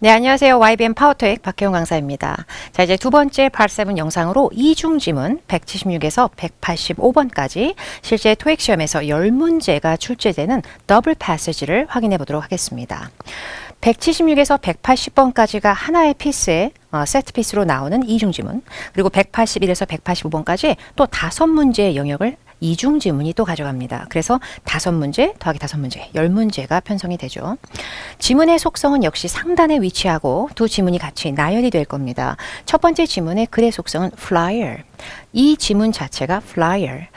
네, 안녕하세요. YBM 파워토익 박혜영 강사입니다. 자, 이제 두 번째 Part 7 영상으로 이중 지문 176에서 185번까지 실제 토익 시험에서 10문제가 출제되는 더블 패시지를 확인해 보도록 하겠습니다. 176에서 180번까지가 하나의 피스에 세트 피스로 나오는 이중 지문, 그리고 181에서 185번까지 또 5문제의 영역을 이중 지문이 또 가져갑니다. 그래서 5문제 더하기 5문제, 10문제가 편성이 되죠. 지문의 속성은 역시 상단에 위치하고 두 지문이 같이 나열이 될 겁니다. 첫 번째 지문의 글의 속성은 flyer. 이 지문 자체가 flyer,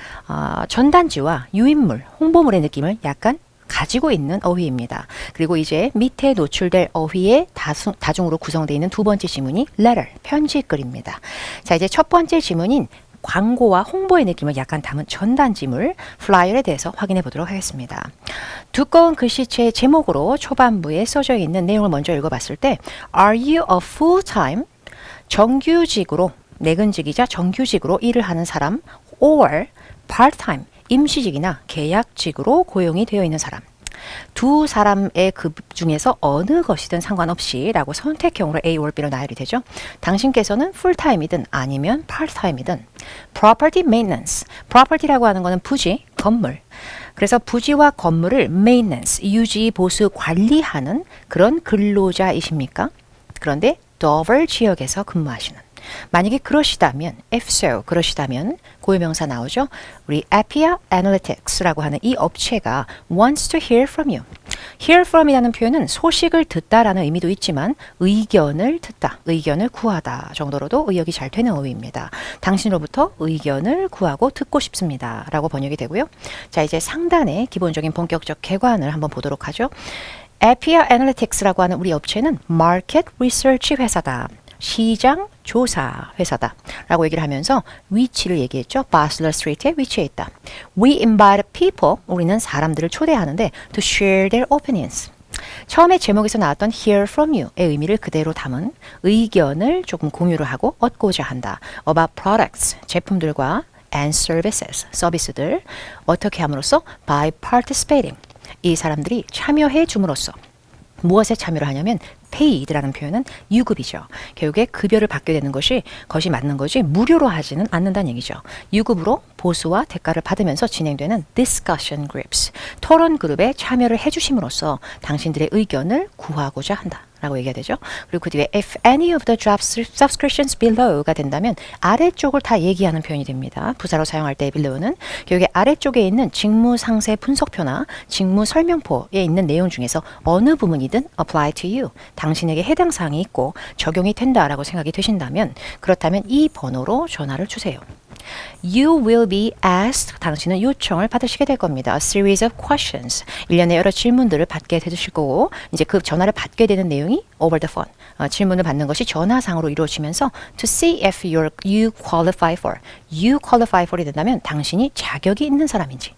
전단지와 유인물, 홍보물의 느낌을 약간 가지고 있는 어휘입니다. 그리고 이제 밑에 노출될 어휘의 다중으로 구성되어 있는 두 번째 지문이 letter, 편지글입니다. 자, 이제 첫 번째 지문인 광고와 홍보의 느낌을 약간 담은 전단지물 플라이어에 대해서 확인해 보도록 하겠습니다. 두꺼운 글씨체의 제목으로 초반부에 써져 있는 내용을 먼저 읽어봤을 때 Are you a full-time 정규직으로 내근직이자 정규직으로 일을 하는 사람 or part-time 임시직이나 계약직으로 고용이 되어 있는 사람, 두 사람의 급 중에서 어느 것이든 상관없이 라고 선택형으로 A or B로 나열이 되죠. 당신께서는 풀타임이든 아니면 파트타임이든 property maintenance, property라고 하는 거는 부지, 건물. 그래서 부지와 건물을 maintenance, 유지, 보수, 관리하는 그런 근로자이십니까? 그런데 Dover 지역에서 근무하시는. 만약에 그러시다면, if so, 그러시다면 고유명사 나오죠. 우리 Appia Analytics라고 하는 이 업체가 wants to hear from you. hear from이라는 표현은 소식을 듣다라는 의미도 있지만 의견을 듣다, 의견을 구하다 정도로도 의역이 잘 되는 어휘입니다. 당신으로부터 의견을 구하고 듣고 싶습니다 라고 번역이 되고요. 자, 이제 상단의 기본적인 본격적 개관을 한번 보도록 하죠. Appia Analytics라고 하는 우리 업체는 Market Research 회사다. 시장 조사 회사다 라고 얘기를 하면서 위치를 얘기했죠. Butler Street에 위치해 있다. We invite people, 우리는 사람들을 초대하는데 to share their opinions. 처음에 제목에서 나왔던 hear from you의 의미를 그대로 담은 의견을 조금 공유를 하고 얻고자 한다. About products, 제품들과 and services, 서비스들 어떻게 함으로써 by participating, 이 사람들이 참여해 줌으로써. 무엇에 참여를 하냐면 paid라는 표현은 유급이죠. 결국에 급여를 받게 되는 것이 맞는 거지 무료로 하지는 않는다는 얘기죠. 유급으로 보수와 대가를 받으면서 진행되는 discussion groups, 토론 그룹에 참여를 해주심으로써 당신들의 의견을 구하고자 한다 라고 얘기가 되죠. 그리고 그 뒤에 if any of the job subscriptions below가 된다면 아래쪽을 다 얘기하는 표현이 됩니다. 부사로 사용할 때 below는 결국에 아래쪽에 있는 직무 상세 분석표나 직무 설명표에 있는 내용 중에서 어느 부분이든 apply to you, 당신에게 해당 사항이 있고 적용이 된다라고 생각이 되신다면 그렇다면 이 번호로 전화를 주세요. You will be asked, 당신은 요청을 받으시게 될 겁니다. A series of questions, 일련의 여러 질문들을 받게 되실 거고 이제 그 전화를 받게 되는 내용이 over the phone, 질문을 받는 것이 전화상으로 이루어지면서 to see if you qualify for, you qualify for이 된다면 당신이 자격이 있는 사람인지,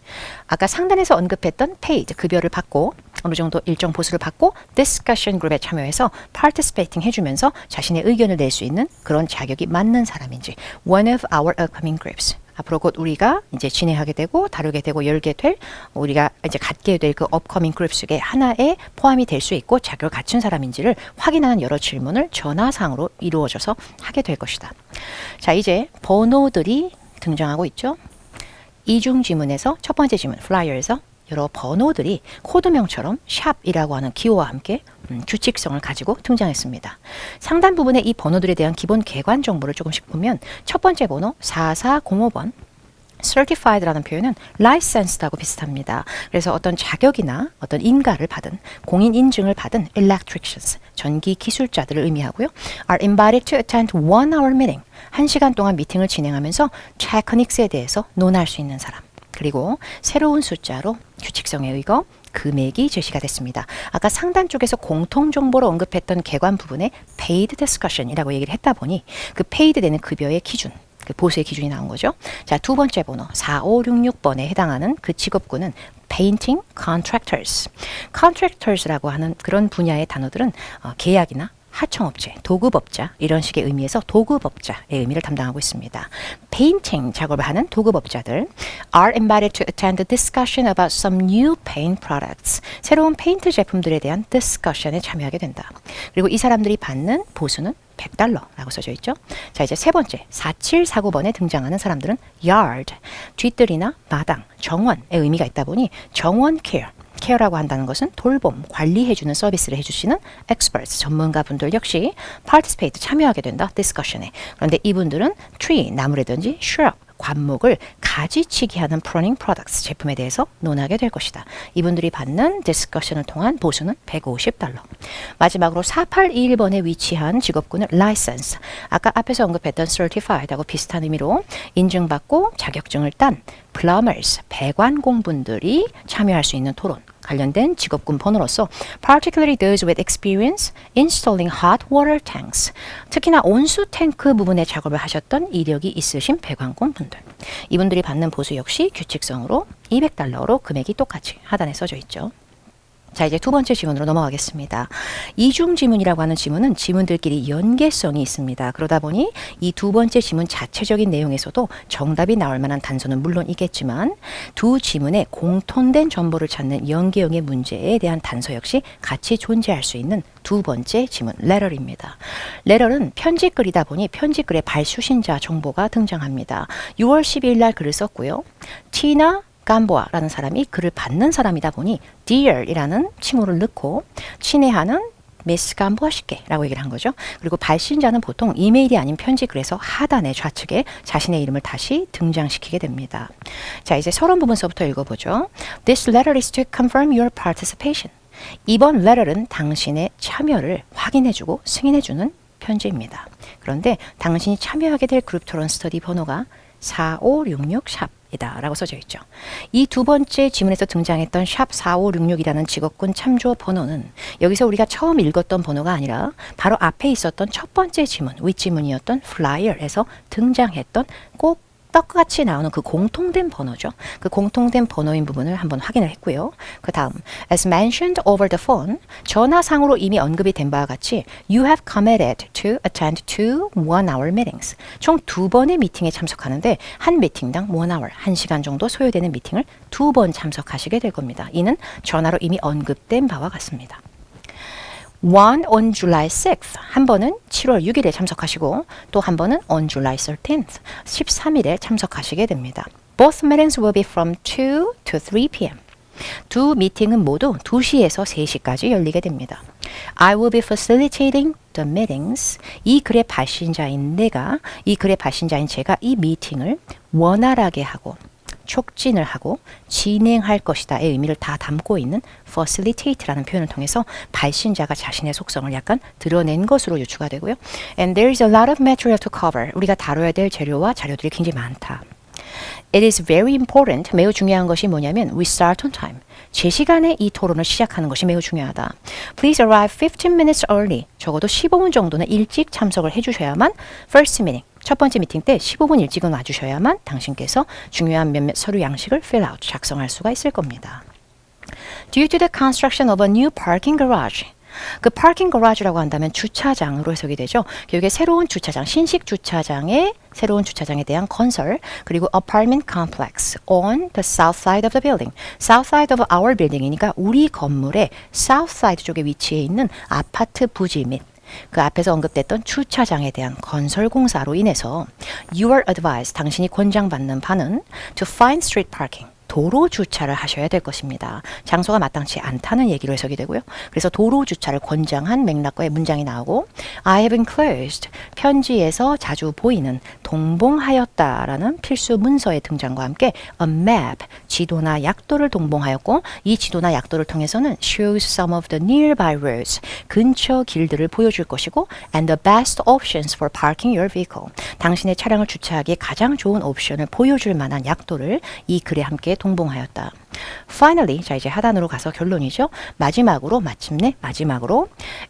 아까 상단에서 언급했던 paid, 급여를 받고 어느 정도 일정 보수를 받고 discussion group에 참여해서 participating 해주면서 자신의 의견을 낼 수 있는 그런 자격이 맞는 사람인지 one of our upcoming groups, 앞으로 곧 우리가 이제 진행하게 되고 다루게 되고 열게 될 우리가 이제 갖게 될 그 upcoming group 속에 하나에 포함이 될 수 있고 자격을 갖춘 사람인지를 확인하는 여러 질문을 전화상으로 이루어져서 하게 될 것이다. 자, 이제 번호들이 등장하고 있죠. 이중 지문에서 첫 번째 지문 flyer에서 여러 번호들이 코드명처럼 샵이라고 하는 기호와 함께 규칙성을 가지고 등장했습니다. 상단 부분에 이 번호들에 대한 기본 개관 정보를 조금씩 보면 첫 번째 번호 4405번 certified라는 표현은 licensed하고 비슷합니다. 그래서 어떤 자격이나 어떤 인가를 받은 공인 인증을 받은 electricians, 전기 기술자들을 의미하고요. are invited to attend 1 hour meeting, 1시간 동안 미팅을 진행하면서 techniques에 대해서 논할 수 있는 사람. 그리고 새로운 숫자로 규칙성에 의거 금액이 제시가 됐습니다. 아까 상단 쪽에서 공통정보로 언급했던 개관 부분에 paid discussion이라고 얘기를 했다 보니 그 paid 되는 급여의 기준, 그 보수의 기준이 나온 거죠. 자, 두 번째 번호 4566번에 해당하는 그 직업군은 painting contractors. contractors라고 하는 그런 분야의 단어들은 계약이나 하청업체, 도급업자 이런 식의 의미에서 도급업자의 의미를 담당하고 있습니다. 페인팅 작업을 하는 도급업자들 are invited to attend the discussion about some new paint products. 새로운 페인트 제품들에 대한 discussion에 참여하게 된다. 그리고 이 사람들이 받는 보수는 $100라고 써져 있죠. 자, 이제 세 번째 4749번에 등장하는 사람들은 yard, 뒤뜰이나 마당, 정원의 의미가 있다 보니 정원 care, 케어라고 한다는 것은 돌봄, 관리해주는 서비스를 해주시는 experts, 전문가분들 역시 participate, 참여하게 된다. discussion에. 그런데 이분들은 tree, 나무라든지 shrub, 관목을 가지치기 하는 pruning products, 제품에 대해서 논하게 될 것이다. 이분들이 받는 discussion을 통한 보수는 $150. 마지막으로 4821번에 위치한 직업군은 license, 아까 앞에서 언급했던 certified하고 비슷한 의미로 인증받고 자격증을 딴 plumbers, 배관공분들이 참여할 수 있는 토론, 관련된 직업군 번호로서 particularly those with experience installing hot water tanks, 특히나 온수 탱크 부분의 작업을 하셨던 이력이 있으신 배관공 분들, 이분들이 받는 보수 역시 규칙성으로 $200로 금액이 똑같이 하단에 써져 있죠. 자, 이제 두 번째 지문으로 넘어가겠습니다. 이중 지문이라고 하는 지문은 지문들끼리 연계성이 있습니다. 그러다 보니 이 두 번째 지문 자체적인 내용에서도 정답이 나올 만한 단서는 물론 있겠지만 두 지문의 공통된 정보를 찾는 연계형의 문제에 대한 단서 역시 같이 존재할 수 있는 두 번째 지문, letter입니다. letter은 편지글이다 보니 편지글의 발수신자 정보가 등장합니다. 6월 12일 날 글을 썼고요. 티나 감보아라는 사람이 글을 받는 사람이다 보니 Dear이라는 칭호를 넣고 친애하는 미스 감보아 씨께라고 얘기를 한 거죠. 그리고 발신자는 보통 이메일이 아닌 편지글에서 하단의 좌측에 자신의 이름을 다시 등장시키게 됩니다. 자, 이제 서론 부분서부터 읽어보죠. This letter is to confirm your participation. 이번 letter는 당신의 참여를 확인해주고 승인해주는 편지입니다. 그런데 당신이 참여하게 될 그룹 토론 스터디 번호가 4566 샵 이다 라고 써져 있죠. 이 두 번째 지문에서 등장했던 샵 4566이라는 직업군 참조 번호는 여기서 우리가 처음 읽었던 번호가 아니라 바로 앞에 있었던 첫 번째 지문, 윗지문이었던 flyer에서 등장했던 꼭 떡같이 나오는 그 공통된 번호죠. 그 공통된 번호인 부분을 한번 확인을 했고요. 그 다음, as mentioned over the phone, 전화상으로 이미 언급이 된 바와 같이 you have committed to attend two 1-hour meetings. 총 두 번의 미팅에 참석하는데 한 미팅당 1hour, 1시간 정도 소요되는 미팅을 두 번 참석하시게 될 겁니다. 이는 전화로 이미 언급된 바와 같습니다. One on July 6th. 한 번은 7월 6일에 참석하시고 또 한 번은 on July 13th. 13일에 참석하시게 됩니다. Both meetings will be from 2 to 3 p.m. 두 미팅은 모두 2시에서 3시까지 열리게 됩니다. I will be facilitating the meetings. 이 글의 발신자인 내가, 이 글의 발신자인 제가 이 미팅을 원활하게 하고 촉진을 하고 진행할 것이다의 의미를 다 담고 있는 facilitate라는 표현을 통해서 발신자가 자신의 속성을 약간 드러낸 것으로 유추가 되고요. And there is a lot of material to cover. 우리가 다뤄야 될 재료와 자료들이 굉장히 많다. It is very important. 매우 중요한 것이 뭐냐면 we start on time. 제 시간에 이 토론을 시작하는 것이 매우 중요하다. Please arrive 15 minutes early. 적어도 15분 정도는 일찍 참석을 해주셔야만 first meeting. 첫 번째 미팅 때 15분 일찍은 와주셔야만 당신께서 중요한 몇몇 서류 양식을 fill out, 작성할 수가 있을 겁니다. Due to the construction of a new parking garage. 그 parking garage라고 한다면 주차장으로 해석이 되죠. 교육의 새로운 주차장, 신식 주차장의 새로운 주차장에 대한 건설, 그리고 apartment complex on the south side of the building. south side of our building이니까 우리 건물의 south side 쪽에 위치해 있는 아파트 부지 및 그 앞에서 언급됐던 주차장에 대한 건설 공사로 인해서 you are advised, 당신이 권장받는 바는 to find street parking. 도로 주차를 하셔야 될 것입니다. 장소가 마땅치 않다는 얘기로 해석이 되고요. 그래서 도로 주차를 권장한 맥락과의 문장이 나오고 I have enclosed, 편지에서 자주 보이는 동봉하였다라는 필수 문서의 등장과 함께 a map, 지도나 약도를 동봉하였고 이 지도나 약도를 통해서는 shows some of the nearby roads, 근처 길들을 보여줄 것이고 and the best options for parking your vehicle, 당신의 차량을 주차하기에 가장 좋은 옵션을 보여줄 만한 약도를 이 글에 함께 동봉하였다. Finally, 자 이제 하단으로 가서 결론이죠. 마지막으로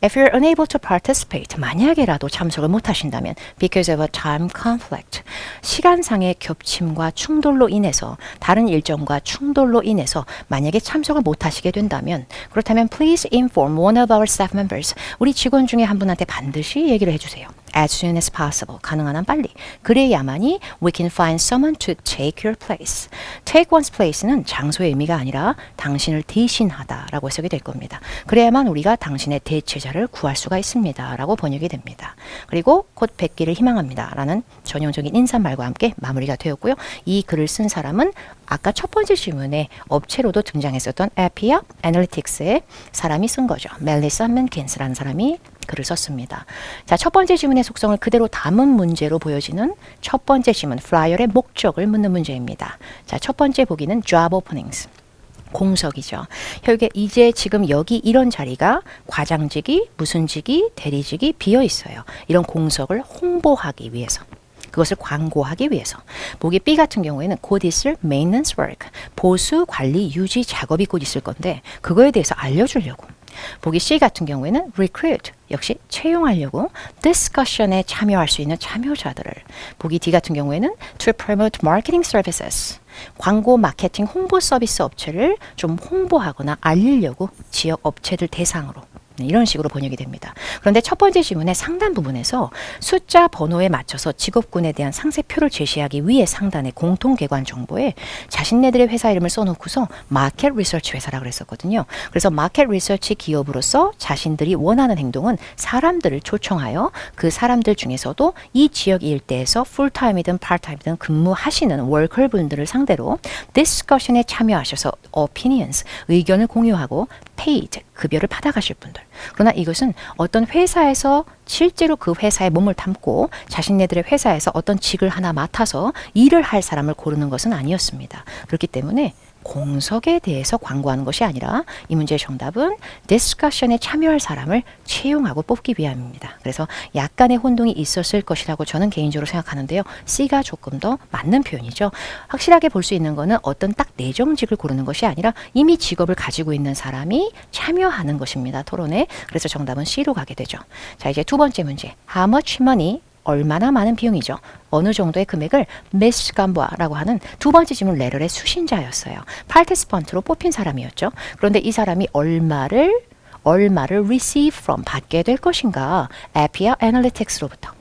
if you're unable to participate, 만약에라도 참석을 못하신다면 because of a time conflict, 시간상의 겹침과 충돌로 인해서 다른 일정과 충돌로 인해서 만약에 참석을 못하시게 된다면 그렇다면 please inform one of our staff members, 우리 직원 중에 한 분한테 반드시 얘기를 해주세요. As soon as possible, 가능한 한 빨리. 그래야만이 we can find someone to take your place. Take one's place는 장소의 의미가 아니라 당신을 대신하다 라고 해석이 될 겁니다. 그래야만 우리가 당신의 대체자를 구할 수가 있습니다 라고 번역이 됩니다. 그리고 곧 뵙기를 희망합니다 라는 전형적인 인사말과 함께 마무리가 되었고요. 이 글을 쓴 사람은 아까 첫 번째 질문에 업체로도 등장했었던 Appia Analytics의 사람이 쓴 거죠. 멜리사 맨킨스라는 사람이 글을 썼습니다. 자, 첫 번째 지문의 속성을 그대로 담은 문제로 보여지는 첫 번째 지문, 플라이어의 목적을 묻는 문제입니다. 자, 첫 번째 보기는 job openings. 공석이죠. 결국에 이제 지금 여기 이런 자리가 과장직이, 무슨 직이, 대리직이 비어 있어요. 이런 공석을 홍보하기 위해서. 그것을 광고하기 위해서. 보기 B 같은 경우에는 곧 있을 maintenance work, 보수, 관리, 유지 작업이 곧 있을 건데 그거에 대해서 알려주려고. 보기 C 같은 경우에는 recruit, 역시 채용하려고 discussion에 참여할 수 있는 참여자들을. 보기 D 같은 경우에는 to promote marketing services, 광고, 마케팅, 홍보 서비스 업체를 좀 홍보하거나 알리려고 지역 업체들 대상으로. 이런 식으로 번역이 됩니다. 그런데 첫 번째 지문의 상단 부분에서 숫자 번호에 맞춰서 직업군에 대한 상세표를 제시하기 위해 상단의 공통기관 정보에 자신네들의 회사 이름을 써놓고서 마켓 리서치 회사라고 그랬었거든요. 그래서 마켓 리서치 기업으로서 자신들이 원하는 행동은 사람들을 초청하여 그 사람들 중에서도 이 지역 일대에서 풀타임이든 파트타임이든 근무하시는 워커분들을 상대로 디스커션에 참여하셔서 opinions, 의견을 공유하고 paid, 급여를 받아가실 분들. 그러나 이것은 어떤 회사에서 실제로 그 회사에 몸을 담고 자신네들의 회사에서 어떤 직을 하나 맡아서 일을 할 사람을 고르는 것은 아니었습니다. 그렇기 때문에 공석에 대해서 광고하는 것이 아니라 이 문제의 정답은 디스커션에 참여할 사람을 채용하고 뽑기 위함입니다. 그래서 약간의 혼동이 있었을 것이라고 저는 개인적으로 생각하는데요. C가 조금 더 맞는 표현이죠. 확실하게 볼 수 있는 거는 어떤 딱 내정직을 고르는 것이 아니라 이미 직업을 가지고 있는 사람이 참여하는 것입니다. 토론에. 그래서 정답은 C로 가게 되죠. 자, 이제 두 번째 문제. How much money? 얼마나 많은 비용이죠. 어느 정도의 금액을 Miss Gamboa라고 하는 두 번째 질문 레럴의 수신자였어요. 파티스펀트로 뽑힌 사람이었죠. 그런데 이 사람이 얼마를 receive from, 받게 될 것인가. Appia Analytics로부터.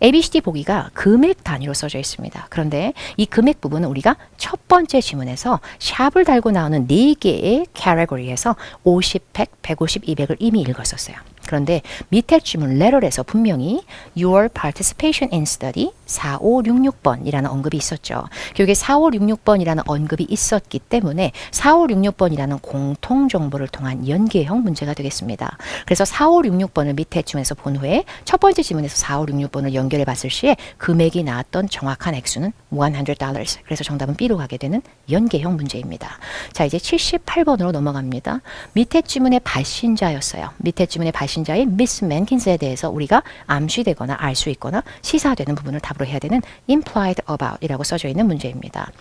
ABCD 보기가 금액 단위로 써져 있습니다. 그런데 이 금액 부분은 우리가 첫 번째 지문에서 샵을 달고 나오는 4개의 category에서 50, 100, 150, 200을 이미 읽었었어요. 그런데 밑에 지문 letter에서 분명히 Your participation in study 4566번이라는 언급이 있었죠. 교육에 4566번이라는 언급이 있었기 때문에 4566번이라는 공통정보를 통한 연계형 문제가 되겠습니다. 그래서 4566번을 밑에 지문에서 본 후에 첫 번째 지문에서 4566번을 연결해 봤을 시에 금액이 나왔던 정확한 액수는 $100. 그래서 정답은 B로 가게 되는 연계형 문제입니다. 자, 이제 78번으로 넘어갑니다. 밑에 지문의 발신자였어요. 밑에 지문의 발신자인 미스 맨킨스에 대해서 우리가 암시되거나 알 수 있거나 시사되는 부분을 답으로 해야 되는 implied about 이라고 써져 있는 문제입니다.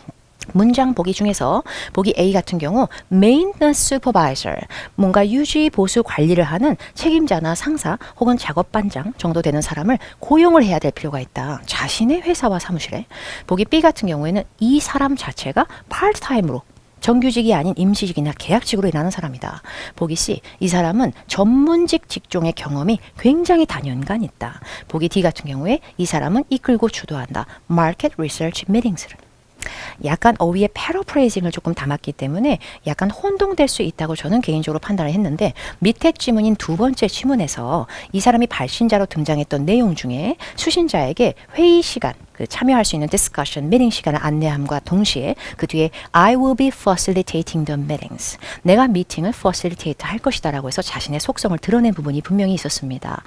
문장 보기 중에서 보기 A 같은 경우 maintenance supervisor, 뭔가 유지 보수 관리를 하는 책임자나 상사 혹은 작업반장 정도 되는 사람을 고용을 해야 될 필요가 있다. 자신의 회사와 사무실에. 보기 B 같은 경우에는 이 사람 자체가 파트타임으로 정규직이 아닌 임시직이나 계약직으로 일하는 사람이다. 보기 C, 이 사람은 전문직 직종의 경험이 굉장히 단연간 있다. 보기 D 같은 경우에 이 사람은 이끌고 주도한다. Market Research Meetings를. 약간 어휘의 패러프레이징을 조금 담았기 때문에 약간 혼동될 수 있다고 저는 개인적으로 판단을 했는데 밑에 지문인 두 번째 지문에서 이 사람이 발신자로 등장했던 내용 중에 수신자에게 회의 시간, 참여할 수 있는 discussion, 미팅 시간을 안내함과 동시에 그 뒤에 I will be facilitating the meetings. 내가 미팅을 facilitate 할 것이다 라고 해서 자신의 속성을 드러낸 부분이 분명히 있었습니다.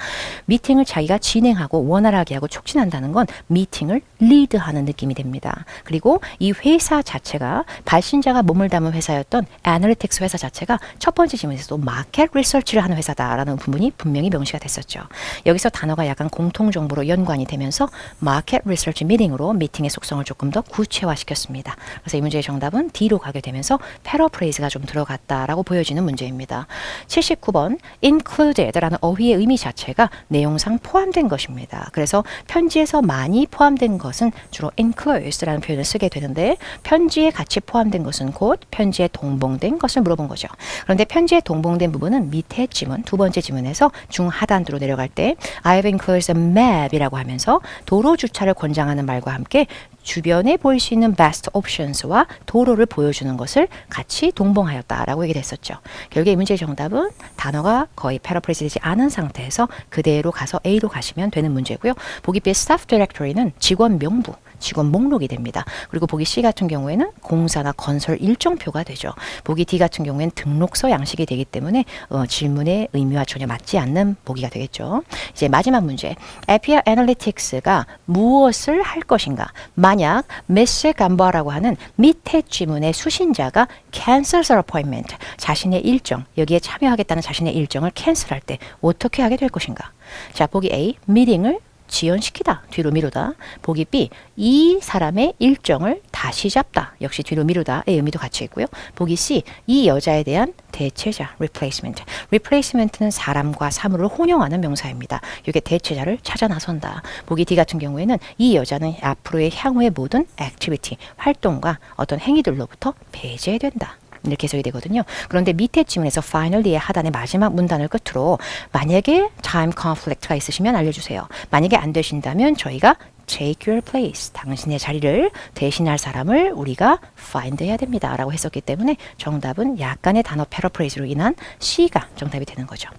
미팅을 자기가 진행하고 원활하게 하고 촉진한다는 건 미팅을 리드하는 느낌이 됩니다. 그리고 이 회사 자체가 발신자가 몸을 담은 회사였던 애널리틱스 회사 자체가 첫 번째 질문에서도 마켓 리서치를 하는 회사다라는 부분이 분명히 명시가 됐었죠. 여기서 단어가 약간 공통정보로 연관이 되면서 마켓 리서치 번째 미팅으로 미팅의 속성을 조금 더 구체화시켰습니다. 그래서 이 문제의 정답은 D로 가게 되면서 패러프레이즈가 좀 들어갔다라고 보여지는 문제입니다. 79번 included라는 어휘의 의미 자체가 내용상 포함된 것입니다. 그래서 편지에서 많이 포함된 것은 주로 enclosed라는 표현을 쓰게 되는데 편지에 같이 포함된 것은 곧 편지에 동봉된 것을 물어본 거죠. 그런데 편지에 동봉된 부분은 밑에 지문, 두 번째 지문에서 중하단으로 내려갈 때 I've enclosed a map이라고 하면서 도로 주차를 권장하는 말과 함께 주변에 보일 수 있는 best options와 도로를 보여주는 것을 같이 동봉하였다라고 얘기를 했었죠. 결국에 이 문제의 정답은 단어가 거의 패러프레이즈 되지 않은 상태에서 그대로 가서 A로 가시면 되는 문제고요. 보기 B staff directory는 직원 명부, 직원 목록이 됩니다. 그리고 보기 C 같은 경우에는 공사나 건설 일정표가 되죠. 보기 D 같은 경우에는 등록서 양식이 되기 때문에 질문의 의미와 전혀 맞지 않는 보기가 되겠죠. 이제 마지막 문제. API Analytics가 무엇을 할 것인가? 만약 Miss Gamboa라고 하는 밑에 지문의 수신자가 cancel their appointment, 자신의 일정, 여기에 참여하겠다는 자신의 일정을 캔슬할 때 어떻게 하게 될 것인가? 자, 보기 A, 미팅을 지연시키다, 뒤로 미루다. 보기 B, 이 사람의 일정을 다시 잡다, 역시 뒤로 미루다의 의미도 같이 있고요. 보기 C, 이 여자에 대한 대체자, replacement. replacement는 사람과 사물을 혼용하는 명사입니다. 이게 대체자를 찾아 나선다. 보기 D 같은 경우에는 이 여자는 앞으로의 향후의 모든 activity, 활동과 어떤 행위들로부터 배제된다. 이렇게 해석이 되거든요. 그런데 밑에 지문에서 finally의 하단의 마지막 문단을 끝으로 만약에 time conflict가 있으시면 알려주세요. 만약에 안 되신다면 저희가 take your place, 당신의 자리를 대신할 사람을 우리가 find 해야 됩니다 라고 했었기 때문에 정답은 약간의 단어 패러프레이즈로 인한 C가 정답이 되는 거죠.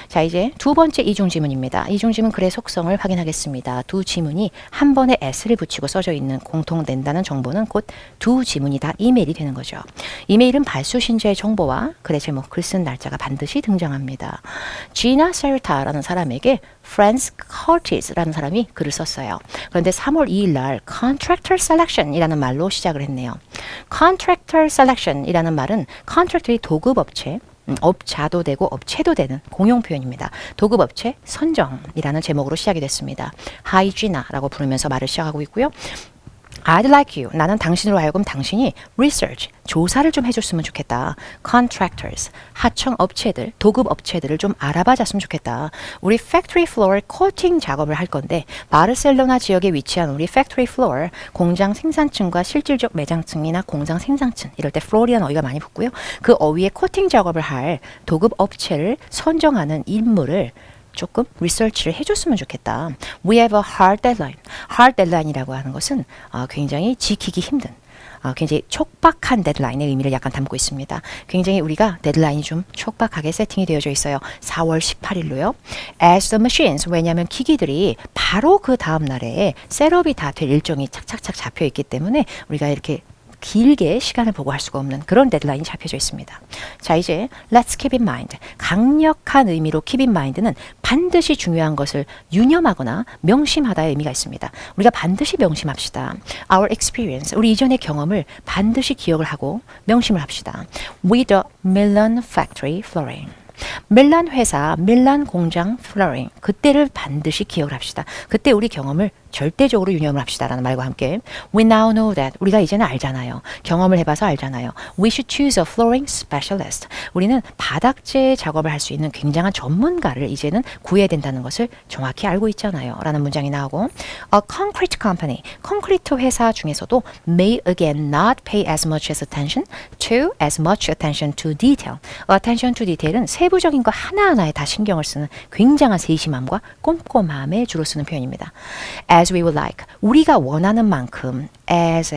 자, 이제 두 번째 이중지문입니다. 이중지문 글의 속성을 확인하겠습니다. 두 지문이 한 번에 s를 붙이고 써져 있는 공통된다는 정보는 곧 두 지문이 다 이메일이 되는 거죠. 이메일은 발수신자의 정보와 글의 제목, 글 쓴 날짜가 반드시 등장합니다. Gina Serta라는 사람에게 Franz Curtis라는 사람이 글을 썼어요. 그런데 3월 2일 날 contractor selection이라는 말로 시작을 했네요. contractor selection이라는 말은 contractor이 도급업체, 업자도 되고 업체도 되는 공용 표현입니다. 도급업체 선정이라는 제목으로 시작이 됐습니다. Hi Gina라고 부르면서 말을 시작하고 있고요. I'd like you. 나는 당신으로 하여금 당신이 research, 조사를 좀 해줬으면 좋겠다. Contractors, 하청 업체들, 도급 업체들을 좀 알아봐 줬으면 좋겠다. 우리 factory floor coating 작업을 할 건데 바르셀로나 지역에 위치한 우리 factory floor, 공장 생산층과 실질적 매장층이나 공장 생산층, 이럴 때 floor이라는 어휘가 많이 붙고요. 그 어휘에 코팅 작업을 할 도급 업체를 선정하는 임무를 조금 리서치를 해줬으면 좋겠다. We have a hard deadline. hard deadline이라고 하는 것은 굉장히 지키기 힘든, 굉장히 촉박한 데드라인의 의미를 약간 담고 있습니다. 굉장히 우리가 데드라인이 좀 촉박하게 세팅이 되어져 있어요. 4월 18일로요. As the machines, 왜냐하면 기기들이 바로 그 다음 날에 셋업이 다 될 일정이 착착착 잡혀 있기 때문에 우리가 이렇게 길게 시간을 보고 할 수가 없는 그런 데드라인이 잡혀져 있습니다. 자, 이제 let's keep in mind. 강력한 의미로 keep in mind는 반드시 중요한 것을 유념하거나 명심하다의 의미가 있습니다. 우리가 반드시 명심합시다. Our experience, 우리 이전의 경험을 반드시 기억을 하고 명심을 합시다. With the Milan factory flooring. 밀란 회사, 밀란 공장 플로링, 그때를 반드시 기억을 합시다. 그때 우리 경험을 절대적으로 유념을 합시다라는 말과 함께 We now know that, 우리가 이제는 알잖아요. 경험을 해봐서 알잖아요. We should choose a flooring specialist. 우리는 바닥재 작업을 할 수 있는 굉장한 전문가를 이제는 구해야 된다는 것을 정확히 알고 있잖아요 라는 문장이 나오고 A concrete company, 콘크리트 회사 중에서도 may again not pay as much attention to detail. attention to detail은 세부적인 거 하나하나에 다 신경을 쓰는 굉장한 세심함과 꼼꼼함에 주로 쓰는 표현입니다. As we would like, 우리가 원하는 만큼, as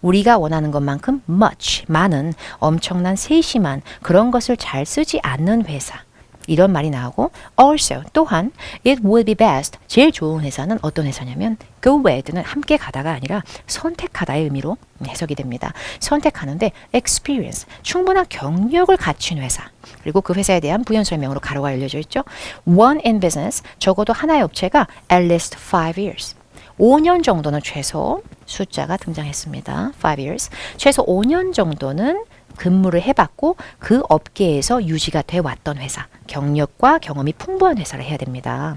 우리가 원하는 것만큼 much, 많은, 엄청난 세심한 그런 것을 잘 쓰지 않는 회사, 이런 말이 나오고 also, 또한 it would be best, 제일 좋은 회사는 어떤 회사냐면 go with는 함께 가다가 아니라 선택하다의 의미로 해석이 됩니다. 선택하는데 experience, 충분한 경력을 갖춘 회사, 그리고 그 회사에 대한 부연 설명으로 가로가 열려져 있죠. One in business, 적어도 하나의 업체가 at least 5 years, 5년 정도는 최소 숫자가 등장했습니다. 5 years, 최소 5년 정도는 근무를 해봤고 그 업계에서 유지가 돼 왔던 회사, 경력과 경험이 풍부한 회사를 해야 됩니다.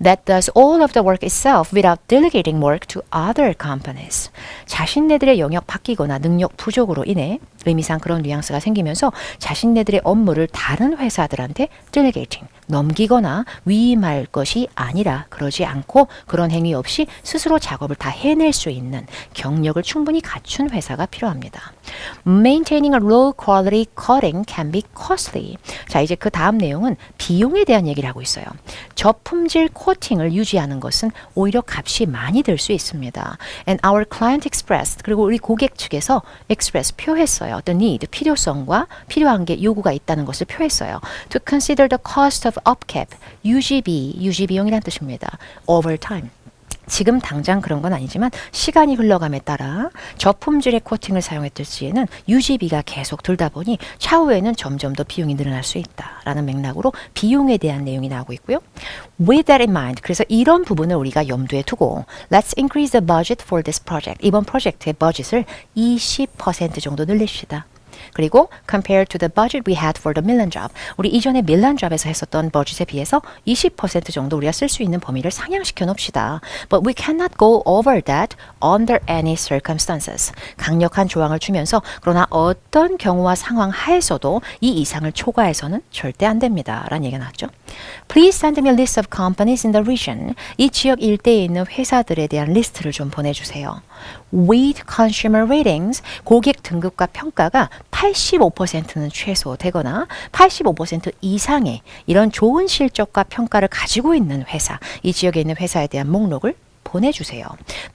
that does all of the work itself without delegating work to other companies. 자신네들의 영역 바뀌거나 능력 부족으로 인해 의미상 그런 뉘앙스가 생기면서 자신네들의 업무를 다른 회사들한테 delegating, 넘기거나 위임할 것이 아니라 그러지 않고 그런 행위 없이 스스로 작업을 다 해낼 수 있는 경력을 충분히 갖춘 회사가 필요합니다. Maintaining a low quality coating can be costly. 자, 이제 그 다음 내용은 비용에 대한 얘기를 하고 있어요. 저품질 코팅을 유지하는 것은 오히려 값이 많이 들 수 있습니다. And our client expressed, 그리고 우리 고객 측에서 express 표했어요. The need, 필요성과 필요한 게 요구가 있다는 것을 표했어요. To consider the cost of upkeep, 유지비, 유지비용이란 뜻입니다. Over time. 지금 당장 그런 건 아니지만 시간이 흘러감에 따라 저품질의 코팅을 사용했을 시에는 유지비가 계속 들다 보니 차후에는 점점 더 비용이 늘어날 수 있다라는 맥락으로 비용에 대한 내용이 나오고 있고요. With that in mind, 그래서 이런 부분을 우리가 염두에 두고 Let's increase the budget for this project. 이번 프로젝트의 버짓을 20% 정도 늘립시다. 그리고 compared to the budget we had for the Milan job. 우리 이전에 밀란 잡에서 했었던 버짓에 비해서 20% 정도 우리가 쓸 수 있는 범위를 상향시켜 놓읍시다. But we cannot go over that under any circumstances. 강력한 조항을 주면서 그러나 어떤 경우와 상황 하에서도 이 이상을 초과해서는 절대 안 됩니다. 라는 얘기가 나왔죠. Please send me a list of companies in the region. 이 지역 일대에 있는 회사들에 대한 리스트를 좀 보내주세요. With consumer ratings, 고객 등급과 평가가 85%는 최소 되거나 85% 이상의 이런 좋은 실적과 평가를 가지고 있는 회사, 이 지역에 있는 회사에 대한 목록을 보내주세요.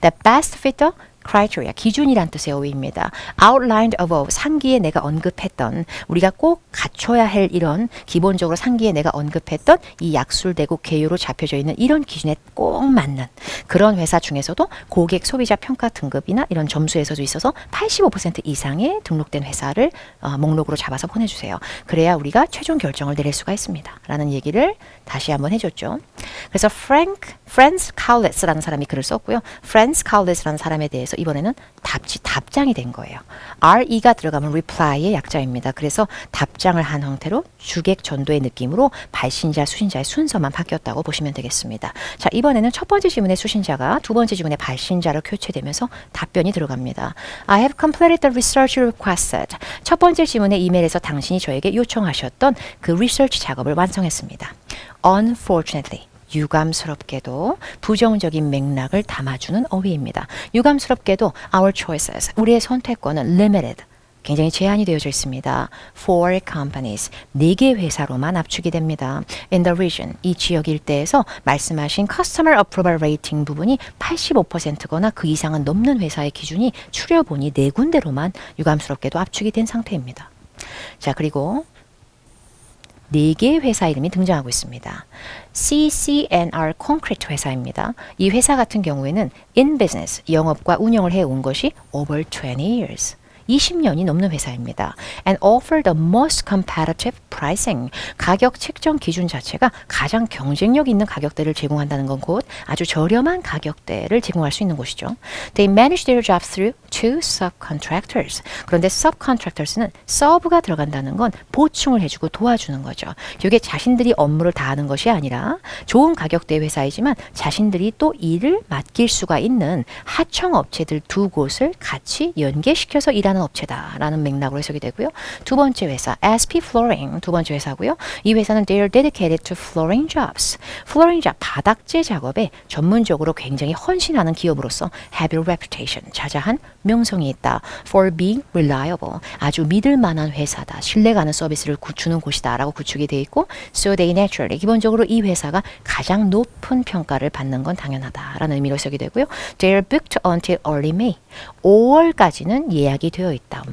The best fit criteria, 기준이란 뜻의 어휘입니다. Outlined above, 상기에 내가 언급했던, 우리가 꼭 갖춰야 할 이런 기본적으로 상기에 내가 언급했던 이 약술되고 개요로 잡혀져 있는 이런 기준에 꼭 맞는 그런 회사 중에서도 고객 소비자 평가 등급이나 이런 점수에서도 있어서 85% 이상의 등록된 회사를 목록으로 잡아서 보내주세요. 그래야 우리가 최종 결정을 내릴 수가 있습니다. 라는 얘기를 다시 한번 해줬죠. 그래서 Franz Kaulitz라는 사람이 글을 썼고요. Franz Kaulitz라는 사람에 대해서 이번에는 답장이 된 거예요. RE가 들어가면 reply의 약자입니다. 그래서 답장을 한 형태로 주객 전도의 느낌으로 발신자, 수신자의 순서만 바뀌었다고 보시면 되겠습니다. 자, 이번에는 첫 번째 지문의 수신자가 두 번째 지문의 발신자로 교체되면서 답변이 들어갑니다. I have completed the research requested. 첫 번째 지문의 이메일에서 당신이 저에게 요청하셨던 그 리서치 작업을 완성했습니다. Unfortunately. 유감스럽게도 부정적인 맥락을 담아주는 어휘입니다. 유감스럽게도 our choices, 우리의 선택권은 limited, 굉장히 제한이 되어져 있습니다. For companies, 4개 회사로만 압축이 됩니다. In the region, 이 지역 일대에서 말씀하신 customer approval rating 부분이 85%거나 그 이상은 넘는 회사의 기준이 추려보니 4군데로만 유감스럽게도 압축이 된 상태입니다. 자, 그리고 4개의 회사 이름이 등장하고 있습니다. CC&R Concrete 회사입니다. 이 회사 같은 경우에는 in business, 영업과 운영을 해온 것이 over 20 years. 20년이 넘는 회사입니다. And offer the most competitive pricing. 가격 책정 기준 자체가 가장 경쟁력 있는 가격대를 제공한다는 건 곧 아주 저렴한 가격대를 제공할 수 있는 곳이죠. They manage their jobs through two subcontractors. 그런데 subcontractors는 서브가 들어간다는 건 보충을 해주고 도와주는 거죠. 이게 자신들이 업무를 다 하는 것이 아니라 좋은 가격대 회사이지만 자신들이 또 일을 맡길 수가 있는 하청 업체들 두 곳을 같이 연계시켜서 일하는 업체다라는 맥락으로 해석이 되고요. 두 번째 회사 SP Flooring 두 번째 회사고요. 이 회사는 they are dedicated to flooring jobs. 플로링 잡 바닥재 작업에 전문적으로 굉장히 헌신하는 기업으로서 have a reputation 자자한 명성이 있다. For being reliable 아주 믿을 만한 회사다. 신뢰가는 서비스를 주는 곳이다라고 구축이 되어 있고 so they naturally 기본적으로 이 회사가 가장 높은 평가를 받는 건 당연하다라는 의미로 해석이 되고요. They are booked until early May 5월까지는 예약이 되어 있다.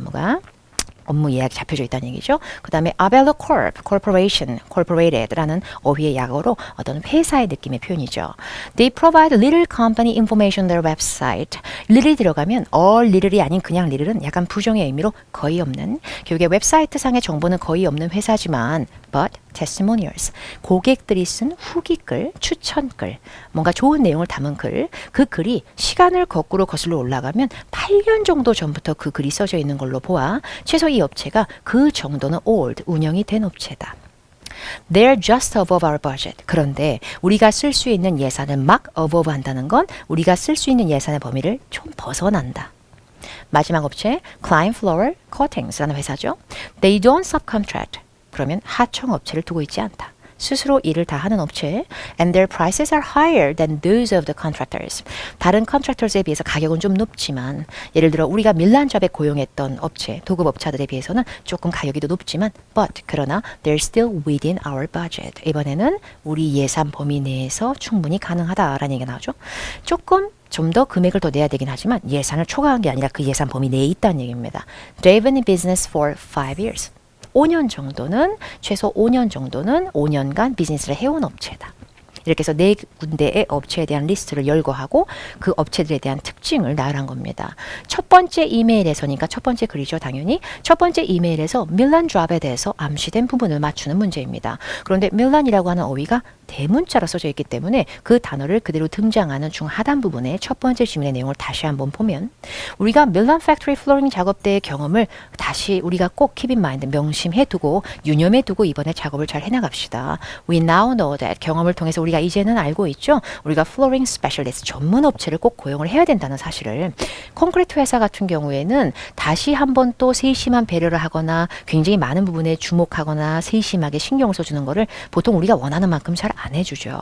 업무 예약이 잡혀져 있다는 얘기죠. 그 다음에 Abello Corp, Corporation, Corporated라는 어휘의 약어로 어떤 회사의 느낌의 표현이죠. They provide little company information on their website. little이 들어가면 all little이 아닌 그냥 little은 약간 부정의 의미로 거의 없는, 결국에 웹사이트 상의 정보는 거의 없는 회사지만 but testimonials, 고객들이 쓴 후기글, 추천글, 뭔가 좋은 내용을 담은 글, 그 글이 시간을 거꾸로 거슬러 올라가면 8년 정도 전부터 그 글이 써져 있는 걸로 보아 최소 이 업체가 그 정도는 old, 운영이 된 업체다. They're just above our budget. 그런데 우리가 쓸 수 있는 예산을 막 above 한다는 건 우리가 쓸 수 있는 예산의 범위를 좀 벗어난다. 마지막 업체 Klein Floral Coatings라는 회사죠. They don't subcontract. 그러면 하청 업체를 두고 있지 않다. 스스로 일을 다 하는 업체 and their prices are higher than those of the contractors. 다른 contractors에 비해서 가격은 좀 높지만 예를 들어 우리가 밀란잡에 고용했던 업체, 도급업체들에 비해서는 조금 가격이 더 높지만 but 그러나 they're still within our budget. 이번에는 우리 예산 범위 내에서 충분히 가능하다라는 얘기가 나오죠. 조금 좀 더 금액을 더 내야 되긴 하지만 예산을 초과한 게 아니라 그 예산 범위 내에 있다는 얘기입니다. They've been in business for 5 years. 5년 정도는 최소 5년 정도는 5년간 비즈니스를 해온 업체다. 이렇게 해서 4군데의 업체에 대한 리스트를 열거하고 그 업체들에 대한 특징을 나열한 겁니다. 첫 번째 이메일에서니까 첫 번째 글이죠. 당연히 첫 번째 이메일에서 밀란 잡에 대해서 암시된 부분을 맞추는 문제입니다. 그런데 밀란이라고 하는 어휘가 대문자로 써져 있기 때문에 그 단어를 그대로 등장하는 중하단 부분에 첫 번째 질문의 내용을 다시 한번 보면 우리가 밀란 팩토리 플로링 작업 때의 경험을 다시 우리가 꼭 keep in mind 명심해 두고 유념해 두고 이번에 작업을 잘 해나갑시다. We now know that 경험을 통해서 우리가 이제는 알고 있죠. 우리가 플로링 스페셜리스트 전문 업체를 꼭 고용을 해야 된다는 사실을. 콘크리트 회사 같은 경우에는 다시 한번 또 세심한 배려를 하거나 굉장히 많은 부분에 주목하거나 세심하게 신경을 써주는 거를 보통 우리가 원하는 만큼 잘 안 해주죠.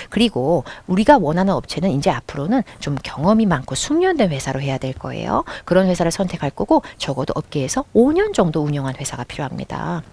그리고 우리가 원하는 업체는 이제 앞으로는 좀 경험이 많고 숙련된 회사로 해야 될 거예요. 그런 회사를 선택할 거고 적어도 업계에서 5년 정도 운영한 회사가 필요합니다.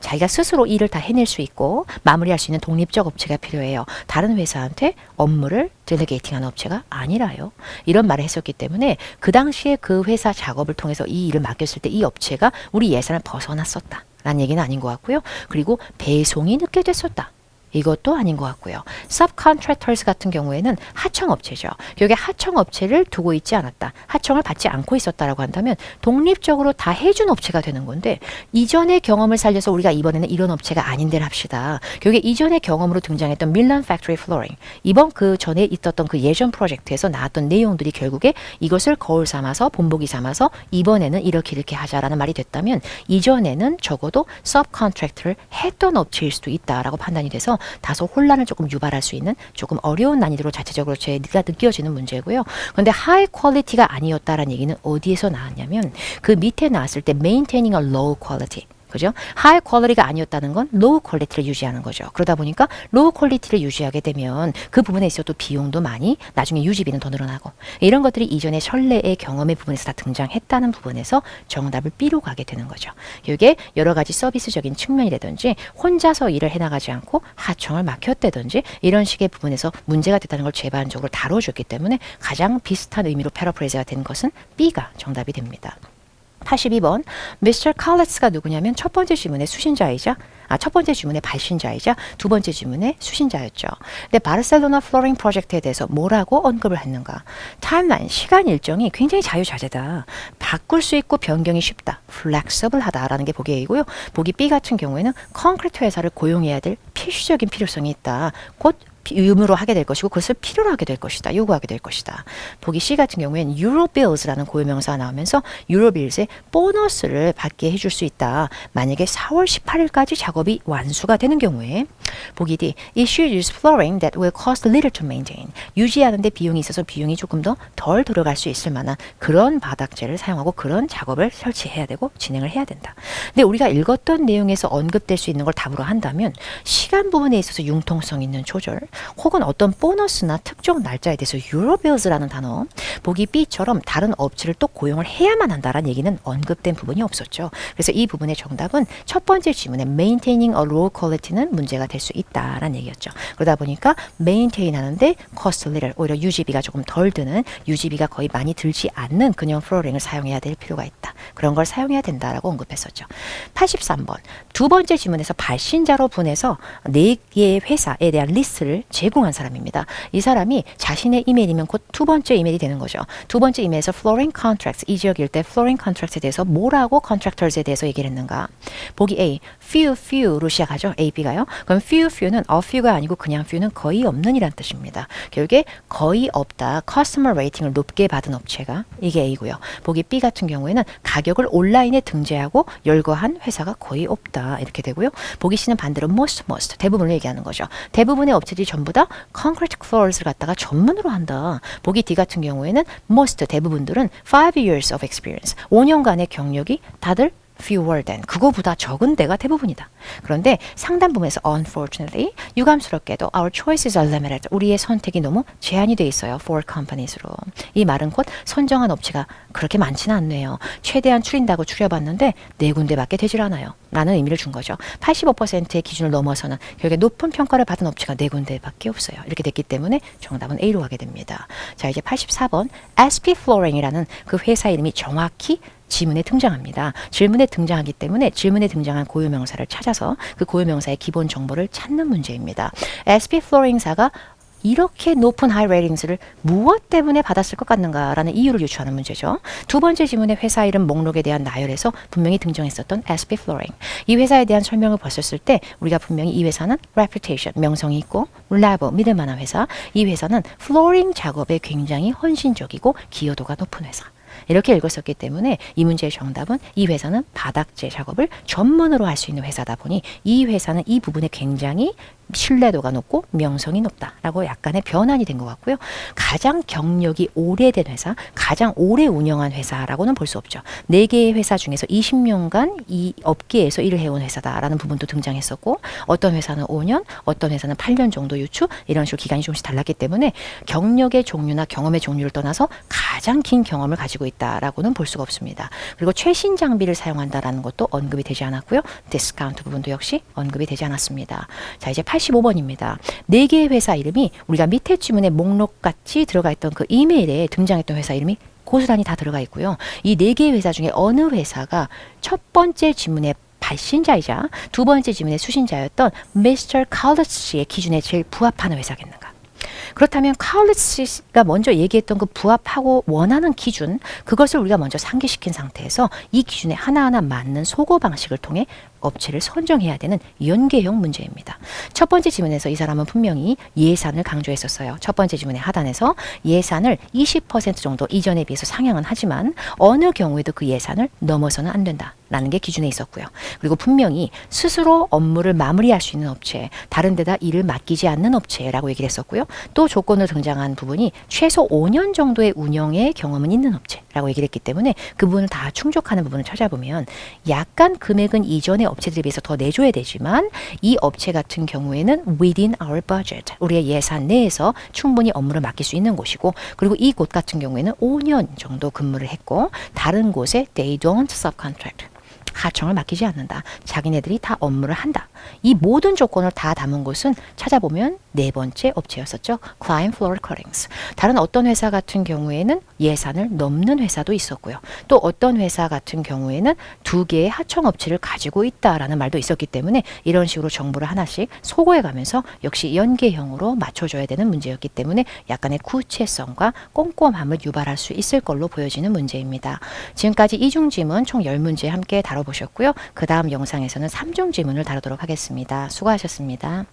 자기가 스스로 일을 다 해낼 수 있고 마무리할 수 있는 독립적 업체가 필요해요. 다른 회사한테 업무를 델리게이팅하는 업체가 아니라요. 이런 말을 했었기 때문에 그 당시에 그 회사 작업을 통해서 이 일을 맡겼을 때 이 업체가 우리 예산을 벗어났었다 라는 얘기는 아닌 것 같고요. 그리고 배송이 늦게 됐었다. 이것도 아닌 것 같고요. subcontractors 같은 경우에는 하청업체죠. 여기 하청업체를 두고 있지 않았다. 하청을 받지 않고 있었다라고 한다면 독립적으로 다 해준 업체가 되는 건데 이전의 경험을 살려서 우리가 이번에는 이런 업체가 아닌데를 합시다. 여기 이전의 경험으로 등장했던 밀란 팩토리 플로링 이번 그 전에 있었던 그 예전 프로젝트에서 나왔던 내용들이 결국에 이것을 거울 삼아서 본보기 삼아서 이번에는 이렇게 하자라는 말이 됐다면 이전에는 적어도 subcontractor를 했던 업체일 수도 있다라고 판단이 돼서 다소 혼란을 조금 유발할 수 있는 조금 어려운 난이도로 자체적으로 제가 느껴지는 문제고요. 그런데 하이 퀄리티가 아니었다라는 얘기는 어디에서 나왔냐면 그 밑에 나왔을 때 maintaining a low quality. 그죠? 하이 퀄리티가 아니었다는 건 로우 퀄리티를 유지하는 거죠. 그러다 보니까 로우 퀄리티를 유지하게 되면 그 부분에 있어도 비용도 많이 나중에 유지비는 더 늘어나고 이런 것들이 이전에 선례의 경험의 부분에서 다 등장했다는 부분에서 정답을 B로 가게 되는 거죠. 이게 여러 가지 서비스적인 측면이라든지 혼자서 일을 해나가지 않고 하청을 맡겼다든지 이런 식의 부분에서 문제가 됐다는 걸 제반적으로 다뤄줬기 때문에 가장 비슷한 의미로 패러프레이즈가 된 것은 B가 정답이 됩니다. 82번 Mr. Colletts가 누구냐면 첫 번째 지문의 수신자이자 첫 번째 지문의 발신자이자 두 번째 지문의 수신자였죠. 근데 바르셀로나 플로링 프로젝트에 대해서 뭐라고 언급을 했는가? 타임라인, 시간 일정이 굉장히 자유자재다. 바꿀 수 있고 변경이 쉽다. 플렉서블하다라는 게 보기 A고요. 보기 B 같은 경우에는 콘크리트 회사를 고용해야 될 필수적인 필요성이 있다. 곧 의무로 하게 될 것이고 그것을 필요로 하게 될 것이다. 요구하게 될 것이다. 보기 C 같은 경우에는 유로빌즈라는 고유명사가 나오면서 유로빌즈의 보너스를 받게 해줄 수 있다. 만약에 4월 18일까지 작업이 완수가 되는 경우에 보기 D. It should use flooring that will cost little to maintain. 유지하는데 비용이 있어서 비용이 조금 더 덜 들어갈 수 있을 만한 그런 바닥재를 사용하고 그런 작업을 설치해야 되고 진행을 해야 된다. 근데 우리가 읽었던 내용에서 언급될 수 있는 걸 답으로 한다면 시간 부분에 있어서 융통성 있는 조절 혹은 어떤 보너스나 특정 날짜에 대해서 유로빌즈라는 단어 보기 B처럼 다른 업체를 또 고용을 해야만 한다라는 얘기는 언급된 부분이 없었죠. 그래서 이 부분의 정답은 첫 번째 지문에 maintaining a low quality는 문제가 될 수 있다라는 얘기였죠. 그러다 보니까 maintain 하는데 cost little 오히려 유지비가 조금 덜 드는 유지비가 거의 많이 들지 않는 그냥 플로링을 사용해야 될 필요가 있다. 그런 걸 사용해야 된다라고 언급했었죠. 83번 두 번째 지문에서 발신자로 보내서 4개의 회사에 대한 리스트를 제공한 사람입니다. 이 사람이 자신의 이메일이면 곧 두 번째 이메일이 되는 거죠. 두 번째 이메일에서 flooring contracts, 이 지역일 때 flooring contracts에 대해서 뭐라고 contractors에 대해서 얘기를 했는가? 보기 A, few로 시작하죠. A, B가요. 그럼 few few는 a few가 아니고 그냥 few는 거의 없는 이란 뜻입니다. 결국에 거의 없다. 커스터머 레이팅을 높게 받은 업체가 이게 A고요. 보기 B 같은 경우에는 가격을 온라인에 등재하고 열거한 회사가 거의 없다. 이렇게 되고요. 보기 C는 반대로 most 대부분을 얘기하는 거죠. 대부분의 업체들이 전부 다 concrete floors를 갖다가 전문으로 한다. 보기 D 같은 경우에는 most 대부분들은 5 years of experience 5년간의 경력이 다들 fewer than 그거보다 적은 데가 대부분이다. 그런데 상단 부분에서 unfortunately 유감스럽게도 our choices are limited 우리의 선택이 너무 제한이 돼 있어요. for companies로. 이 말은 곧 선정한 업체가 그렇게 많지는 않네요. 최대한 추린다고 추려봤는데 4군데밖에 되질 않아요. 라는 의미를 준 거죠. 85%의 기준을 넘어서는 결국에 높은 평가를 받은 업체가 4군데밖에 없어요. 이렇게 됐기 때문에 정답은 A로 가게 됩니다. 자, 이제 84번 SP Flooring이라는 그 회사 이름이 정확히 지문에 등장합니다. 질문에 등장하기 때문에 질문에 등장한 고유명사를 찾아서 그 고유명사의 기본 정보를 찾는 문제입니다. SP Flooring사가 이렇게 높은 하이 레이팅스를 무엇 때문에 받았을 것 같는가라는 이유를 유추하는 문제죠. 두 번째 지문의 회사 이름 목록에 대한 나열에서 분명히 등장했었던 SP Flooring. 이 회사에 대한 설명을 봤었을 때 우리가 분명히 이 회사는 reputation, 명성이 있고 reliable, 믿을 만한 회사. 이 회사는 플로링 작업에 굉장히 헌신적이고 기여도가 높은 회사. 이렇게 읽었었기 때문에 이 문제의 정답은 이 회사는 바닥재 작업을 전문으로 할 수 있는 회사다 보니 이 회사는 이 부분에 굉장히 신뢰도가 높고 명성이 높다라고 약간의 변환이 된 것 같고요. 가장 경력이 오래된 회사, 가장 오래 운영한 회사라고는 볼 수 없죠. 4개의 회사 중에서 20년간 이 업계에서 일을 해온 회사다라는 부분도 등장했었고 어떤 회사는 5년, 어떤 회사는 8년 정도 유추 이런 식으로 기간이 조금씩 달랐기 때문에 경력의 종류나 경험의 종류를 떠나서 가장 긴 경험을 가지고 있다라고는 볼 수가 없습니다. 그리고 최신 장비를 사용한다라는 것도 언급이 되지 않았고요. 디스카운트 부분도 역시 언급이 되지 않았습니다. 자, 이제 85번입니다. 4개의 회사 이름이 우리가 밑에 지문에 목록같이 들어가 있던 그 이메일에 등장했던 회사 이름이 고스란히 다 들어가 있고요. 이 4개의 회사 중에 어느 회사가 첫 번째 지문의 발신자이자 두 번째 지문의 수신자였던 미스터 카울리츠 씨의 기준에 제일 부합하는 회사겠는가? 그렇다면 카울리츠 씨가 먼저 얘기했던 그 부합하고 원하는 기준 그것을 우리가 먼저 상기시킨 상태에서 이 기준에 하나하나 맞는 소거 방식을 통해 업체를 선정해야 되는 연계형 문제입니다. 첫 번째 지문에서 이 사람은 분명히 예산을 강조했었어요. 첫 번째 지문의 하단에서 예산을 20% 정도 이전에 비해서 상향은 하지만 어느 경우에도 그 예산을 넘어서는 안 된다. 라는 게 기준에 있었고요. 그리고 분명히 스스로 업무를 마무리할 수 있는 업체, 다른 데다 일을 맡기지 않는 업체라고 얘기를 했었고요. 또 조건으로 등장한 부분이 최소 5년 정도의 운영의 경험은 있는 업체라고 얘기를 했기 때문에 그 부분을 다 충족하는 부분을 찾아보면 약간 금액은 이전의 업체들에 비해서 더 내줘야 되지만 이 업체 같은 경우에는 within our budget, 우리의 예산 내에서 충분히 업무를 맡길 수 있는 곳이고 그리고 이 곳 같은 경우에는 5년 정도 근무를 했고 다른 곳에 they don't subcontract. 하청을 맡기지 않는다. 자기네들이 다 업무를 한다. 이 모든 조건을 다 담은 곳은 찾아보면 4번째 업체였었죠. Client Floor Cuttings. 다른 어떤 회사 같은 경우에는 예산을 넘는 회사도 있었고요. 또 어떤 회사 같은 경우에는 2개의 하청 업체를 가지고 있다라는 말도 있었기 때문에 이런 식으로 정보를 하나씩 소거해 가면서 역시 연계형으로 맞춰줘야 되는 문제였기 때문에 약간의 구체성과 꼼꼼함을 유발할 수 있을 걸로 보여지는 문제입니다. 지금까지 이중지문 총 10문제 함께 다뤄보셨고요. 그 다음 영상에서는 3중 지문을 다루도록 하겠습니다. 수고하셨습니다.